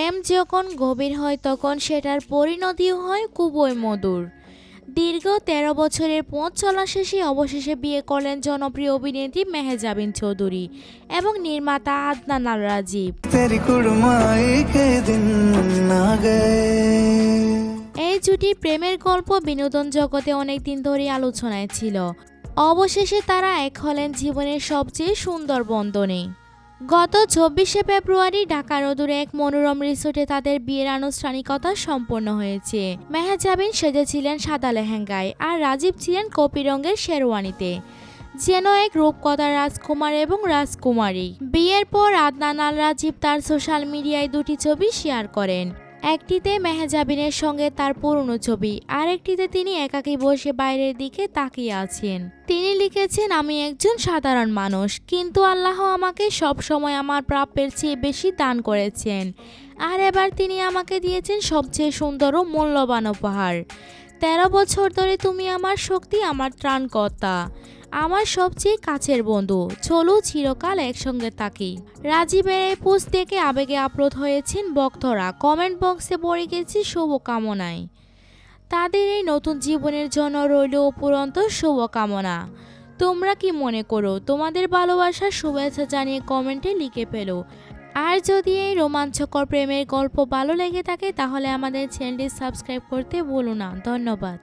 প্রেম যখন গভীর হয় তখন সেটার পরিণতিও হয় খুবই মধুর। দীর্ঘ ১৩ বছরের পথ চলা শেষে অবশেষে বিয়ে করলেন জনপ্রিয় অভিনেত্রী মেহজাবিন চৌধুরী এবং নির্মাতা আদনান আল রাজীব। এই জুটির প্রেমের গল্প বিনোদন জগতে অনেকদিন ধরে আলোচনায় ছিল। অবশেষে তারা এক হলেন জীবনের সবচেয়ে সুন্দর বন্ধনে। গত ২৪শে ফেব্রুয়ারি ঢাকার অদূরে এক মনোরম রিসোর্টে তাদের বিয়ের আনুষ্ঠানিকতা সম্পন্ন হয়েছে। মেহজাবিন সেজেছিলেন সাদা লেহেঙ্গায় আর রাজীব ছিলেন কপি রঙের শেরওয়ানিতে, যেন এক রূপকথার রাজকুমার এবং রাজকুমারী। বিয়ের পর আদনান আল রাজীব তার সোশ্যাল মিডিয়ায় দুটি ছবি শেয়ার করেন। একটিতে মেহজাবিনের সঙ্গে তার পুরনো ছবি, আর একটিতে তিনি একাকী বসে বাইরের দিকে তাকিয়ে আছেন। তিনি লিখেছেন, আমি একজন সাধারণ মানুষ, কিন্তু আল্লাহ আমাকে সব সময় আমার প্রাপ্যের চেয়ে বেশি দান করেছেন, আর এবার তিনি আমাকে দিয়েছেন সবচেয়ে সুন্দর ও মূল্যবান উপহার। ১৩ বছর ধরে তুমি আমার শক্তি, আমার ত্রাণকর্তা, আমার সবচেয়ে কাছের বন্ধু। চলো চিরকাল একসঙ্গে থাকি। রাজীবের এই পোস্ট দেখে আবেগে আপ্লুত হয়েছেন ভক্তরা। কমেন্ট বক্সে ভরে গেছে শুভকামনায়। তাদের এই নতুন জীবনের জন্য রইল অপুরন্ত শুভকামনা। তোমরা কি মনে করো? তোমাদের ভালোবাসার শুভেচ্ছা জানিয়ে কমেন্টে লিখে ফেলো। আর যদি এই রোমাঞ্চকর প্রেমের গল্প ভালো লেগে থাকে তাহলে আমাদের চ্যানেলটি সাবস্ক্রাইব করতে ভুলো না। ধন্যবাদ।